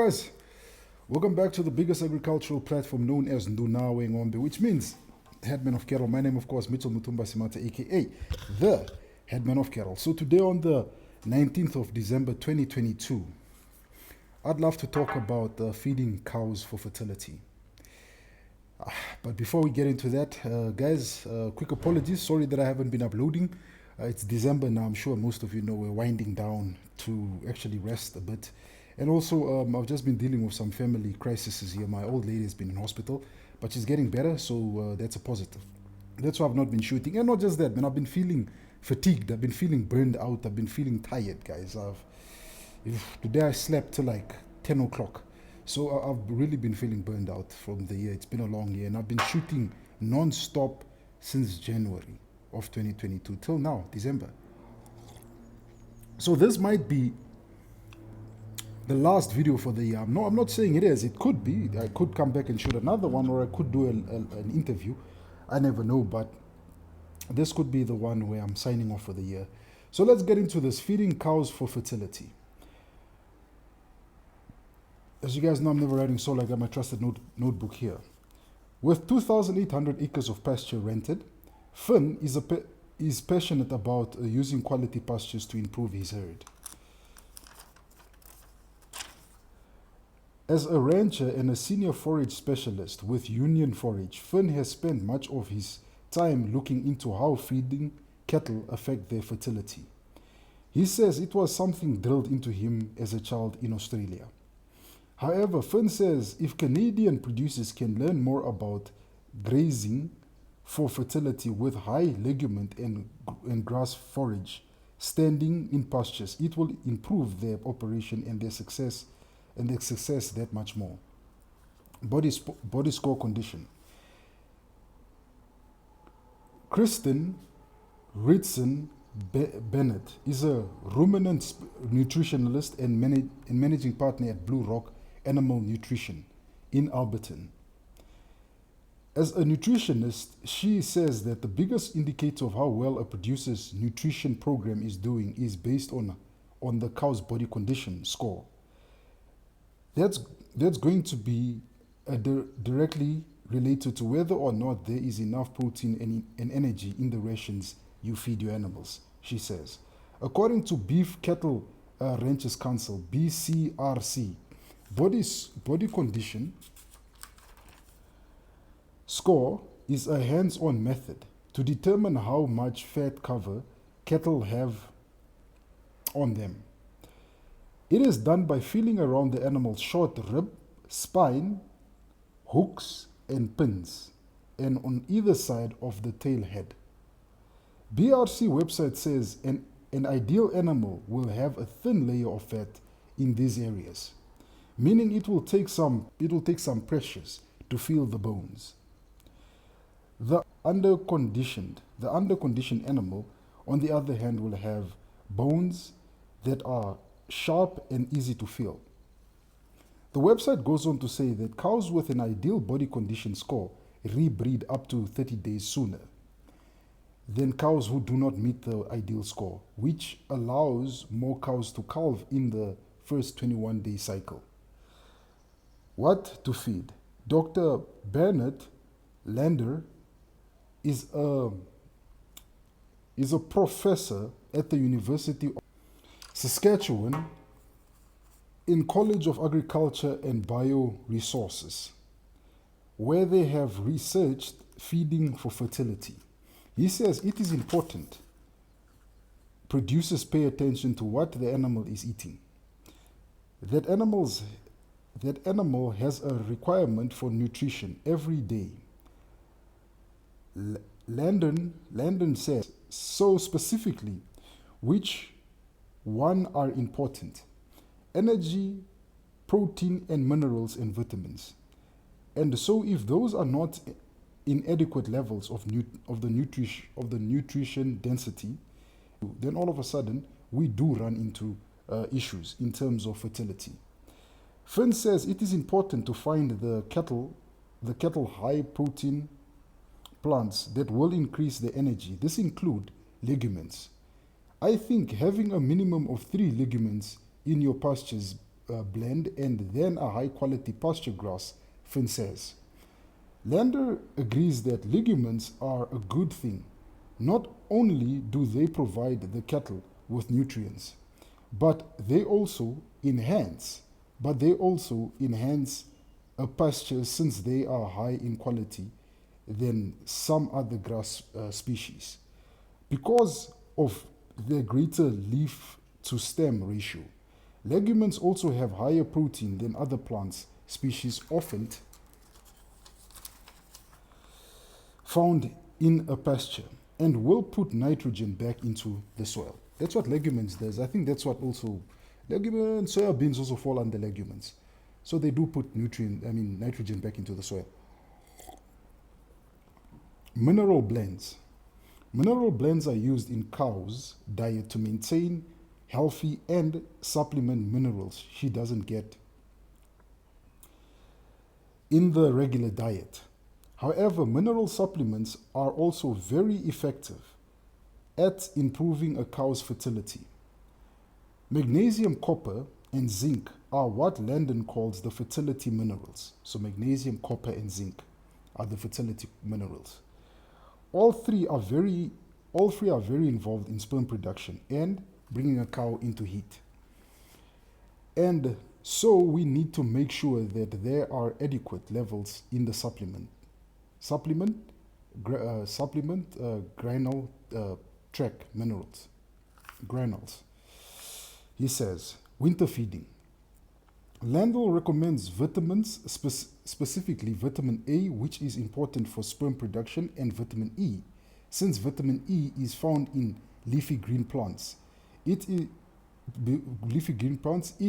guys, welcome back to the biggest agricultural platform known as Ndunawe Ngombe, which means headman of cattle. My name, of course, Mitchell Mutumba Simata, aka the headman of cattle. So today on the 19th of December 2022, I'd love to talk about feeding cows for fertility. But before we get into that, guys, quick apologies. Sorry that I haven't been uploading. It's December now. I'm sure most of you know we're winding down to actually rest a bit. And also, I've just been dealing with some family crises here. My old lady has been in hospital, but she's getting better, so that's a positive. That's why I've not been shooting. And not just that, man, I've been feeling fatigued. I've been feeling burned out. I've been feeling tired, guys. Today I slept till like 10 o'clock. So I've really been feeling burned out from the year. It's been a long year, and I've been shooting non-stop since January of 2022 till now, December. So this might be the last video for the year. No, I'm not saying it is. It could be. I could come back and shoot another one, or I could do an interview. I never know, but this could be the one where I'm signing off for the year. So let's get into this, feeding cows for fertility. As you guys know, I'm never writing solo. I got my trusted notebook here. With 2,800 acres of pasture rented, Finn is passionate about using quality pastures to improve his herd. As a rancher and a senior forage specialist with Union Forage, Finn has spent much of his time looking into how feeding cattle affect their fertility. He says it was something drilled into him as a child in Australia. However, Finn says if Canadian producers can learn more about grazing for fertility with high legument and grass forage standing in pastures, it will improve their operation and their success that much more. Body score condition. Kristen Riston-Bennet is a ruminant nutritionalist and managing partner at Blue Rock Animal Nutrition in Alberton. As a nutritionist, she says that the biggest indicator of how well a producer's nutrition program is doing is based on the cow's body condition score. That's going to be directly related to whether or not there is enough protein and energy in the rations you feed your animals, she says. According to Beef Cattle Ranchers Council, BCRC, body condition score is a hands-on method to determine how much fat cover cattle have on them. It is done by feeling around the animal's short rib, spine, hooks, and pins, and on either side of the tail head. BRC website says an ideal animal will have a thin layer of fat in these areas, meaning it will take some pressures to feel the bones. The underconditioned animal, on the other hand, will have bones that are sharp and easy to feel. The website goes on to say that cows with an ideal body condition score rebreed up to 30 days sooner than cows who do not meet the ideal score, which allows more cows to calve in the first 21-day cycle. What to feed? Dr. Bert Lardner is a professor at the University of Saskatchewan in College of Agriculture and Bioresources, where they have researched feeding for fertility. He says it is important producers pay attention to what the animal is eating. That animal has a requirement for nutrition every day. Landon says so specifically which one are important: energy, protein, and minerals and vitamins. And so if those are not in adequate levels of the nutrition density, then all of a sudden we do run into issues in terms of fertility. Finn says it is important to find the cattle high protein plants that will increase their energy. This include legumes. I think having a minimum of 3 legumes in your pastures blend and then a high quality pasture grass, Finn says. Lander agrees that legumes are a good thing. Not only do they provide the cattle with nutrients, but they also enhance a pasture since they are high in quality than some other grass species. Because of their greater leaf to stem ratio, legumes also have higher protein than other plants species often found in a pasture and will put nitrogen back into the soil. That's what legumes does. I think that's what also legumes, soya beans also fall under legumes. So they do put nitrogen back into the soil. Mineral blends. Mineral blends are used in cows' diet to maintain healthy and supplement minerals she doesn't get in the regular diet. However, mineral supplements are also very effective at improving a cow's fertility. Magnesium, copper, and zinc are what Landon calls the fertility minerals. So magnesium, copper, and zinc are the fertility minerals. All three are very involved in sperm production and bringing a cow into heat. And so we need to make sure that there are adequate levels in the granule track minerals. Granules. He says, winter feeding. Landell recommends vitamins, specifically vitamin A, which is important for sperm production, and vitamin E, since vitamin E is found in leafy green plants. It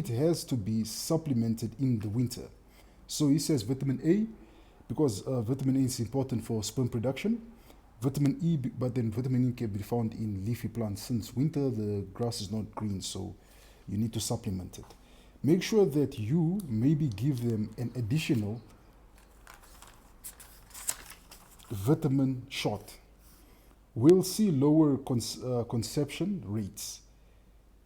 has to be supplemented in the winter. So he says vitamin A, because vitamin A is important for sperm production. Vitamin E, but then vitamin E can be found in leafy plants. Since winter, the grass is not green, so you need to supplement it. Make sure that you maybe give them an additional vitamin shot. We'll see lower conception rates.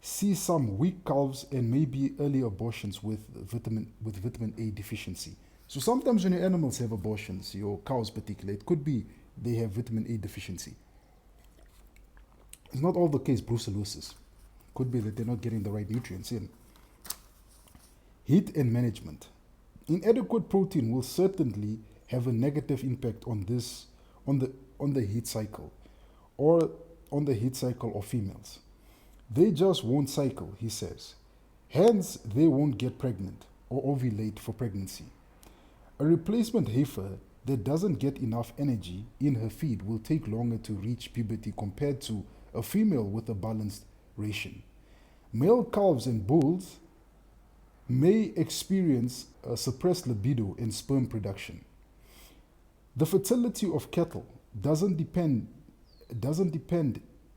See some weak calves and maybe early abortions with vitamin A deficiency. So sometimes when your animals have abortions, your cows particularly, it could be they have vitamin A deficiency. It's not all the case brucellosis. Could be that they're not getting the right nutrients in. Heat and management. Inadequate protein will certainly have a negative impact on the heat cycle of females. They just won't cycle, he says. Hence, they won't get pregnant or ovulate for pregnancy. A replacement heifer that doesn't get enough energy in her feed will take longer to reach puberty compared to a female with a balanced ration. Male calves and bulls may experience a suppressed libido and sperm production. The fertility of cattle doesn't depend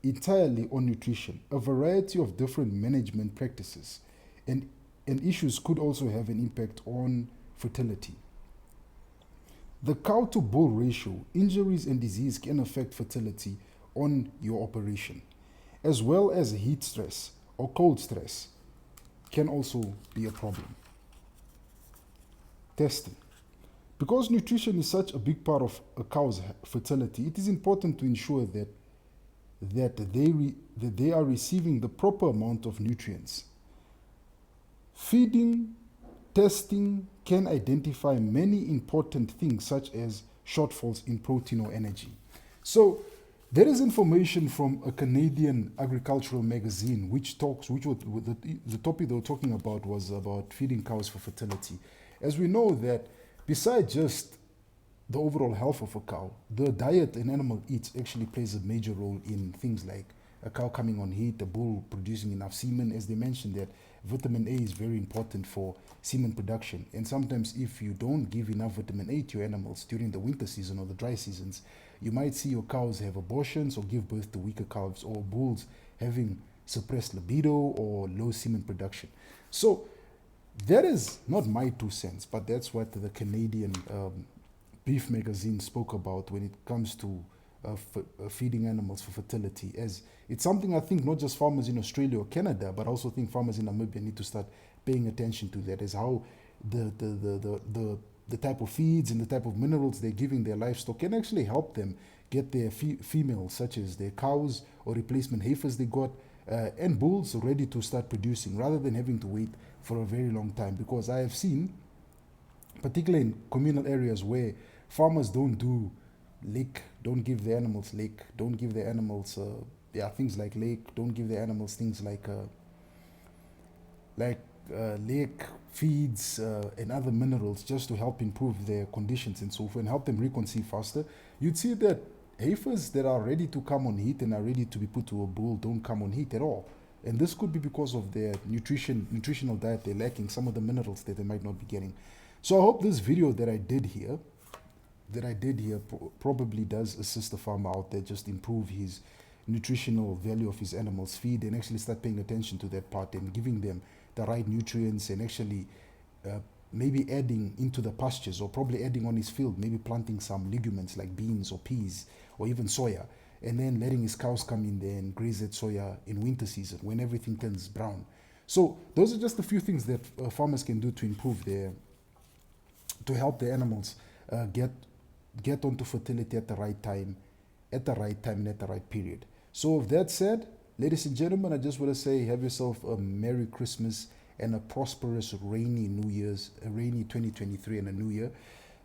entirely on nutrition. A variety of different management practices and issues could also have an impact on fertility. The cow to bull ratio, injuries and disease can affect fertility on your operation, as well as heat stress or cold stress can also be a problem. Testing. Because nutrition is such a big part of a cow's fertility, it is important to ensure that they are receiving the proper amount of nutrients. Feeding, testing can identify many important things such as shortfalls in protein or energy. So there is information from a Canadian agricultural magazine the topic they were talking about was about feeding cows for fertility. As we know that besides just the overall health of a cow, the diet an animal eats actually plays a major role in things like a cow coming on heat, a bull producing enough semen. As they mentioned that vitamin A is very important for semen production. And sometimes if you don't give enough vitamin A to your animals during the winter season or the dry seasons, you might see your cows have abortions or give birth to weaker calves, or bulls having suppressed libido or low semen production. So that is not my 2 cents, but that's what the Canadian beef magazine spoke about when it comes to feeding animals for fertility. As it's something I think not just farmers in Australia or Canada, but I also think farmers in Namibia need to start paying attention to that, is how the type of feeds and the type of minerals they're giving their livestock can actually help them get their females, such as their cows or replacement heifers they got, and bulls ready to start producing, rather than having to wait for a very long time. Because I have seen, particularly in communal areas where farmers don't give the animals lake, don't give the animals things like lake, don't give the animals things like lake feeds and other minerals, just to help improve their conditions and so forth, and help them reconceive faster. You'd see that heifers that are ready to come on heat and are ready to be put to a bull don't come on heat at all. And this could be because of their nutritional diet they're lacking, some of the minerals that they might not be getting. So I hope this video that I did here probably does assist the farmer out there, just improve his nutritional value of his animals' feed, and actually start paying attention to that part and giving them the right nutrients, and actually maybe adding into the pastures, or probably adding on his field, maybe planting some legumes like beans or peas or even soya, and then letting his cows come in there and graze that soya in winter season when everything turns brown. So those are just a few things that farmers can do to improve to help the animals get onto fertility at the right time and at the right period. So with that said, ladies and gentlemen, I just want to say, have yourself a Merry Christmas and a prosperous, rainy 2023 and a new year.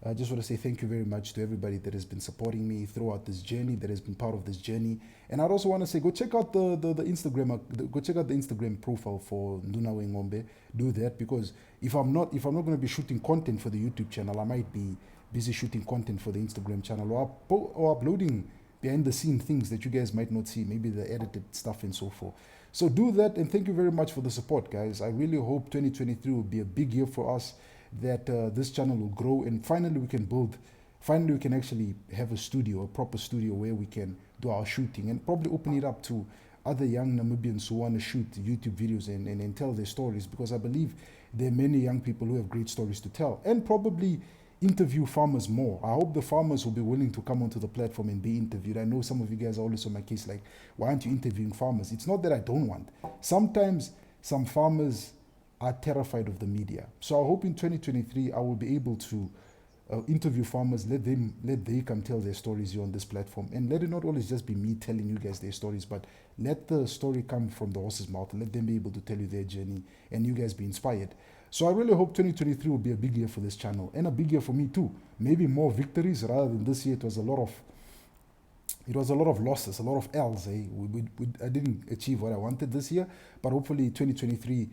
I just want to say thank you very much to everybody that has been supporting me throughout this journey, that has been part of this journey. And I'd also want to say, go check out the Instagram profile for Nduna Wengombe. Do that, because if I'm not going to be shooting content for the YouTube channel, I might be busy shooting content for the Instagram channel, or uploading behind the scene things that you guys might not see, maybe the edited stuff and so forth. So do that, and thank you very much for the support, guys. I really hope 2023 will be a big year for us, that this channel will grow, and finally we can actually have a proper studio where we can do our shooting, and probably open it up to other young Namibians who want to shoot YouTube videos and tell their stories, because I believe there are many young people who have great stories to tell, and probably interview farmers more. I hope the farmers will be willing to come onto the platform and be interviewed. I know some of you guys are always on my case, like, why aren't you interviewing farmers? It's not that I don't want. Sometimes some farmers are terrified of the media. So I hope in 2023 I will be able to interview farmers, let they come tell their stories here on this platform, and let it not always just be me telling you guys their stories, but let the story come from the horse's mouth, and let them be able to tell you their journey, and you guys be inspired. So I really hope 2023 will be a big year for this channel, and a big year for me too. Maybe more victories rather than this year. It was a lot of losses, a lot of L's. I didn't achieve what I wanted this year, but hopefully 2023,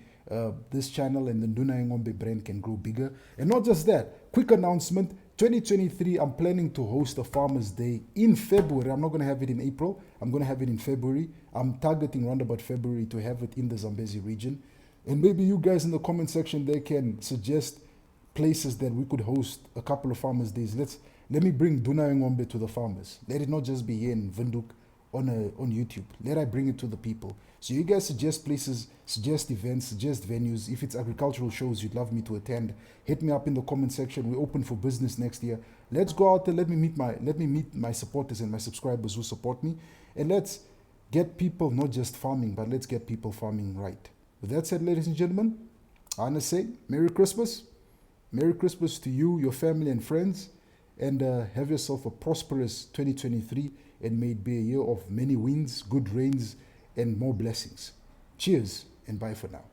this channel and the Nduna Ngombe brand can grow bigger. And not just that, quick announcement, 2023, I'm planning to host a Farmers Day in February. I'm not going to have it in April. I'm going to have it in February. I'm targeting around about February to have it in the Zambezi region. And maybe you guys in the comment section there can suggest places that we could host a couple of Farmers Days. Let me bring Nduna Ngombe to the farmers. Let it not just be here in Windhoek on YouTube. Let I bring it to the people. So you guys suggest places, suggest events, suggest venues. If it's agricultural shows you'd love me to attend, hit me up in the comment section. We're open for business next year. Let's go out there. Let me meet my supporters and my subscribers who support me. And let's get people not just farming, but let's get people farming right. With that said, ladies and gentlemen, I want to say Merry Christmas. Merry Christmas to you, your family and friends. And have yourself a prosperous 2023, and may it be a year of many wins, good rains, and more blessings. Cheers, and bye for now.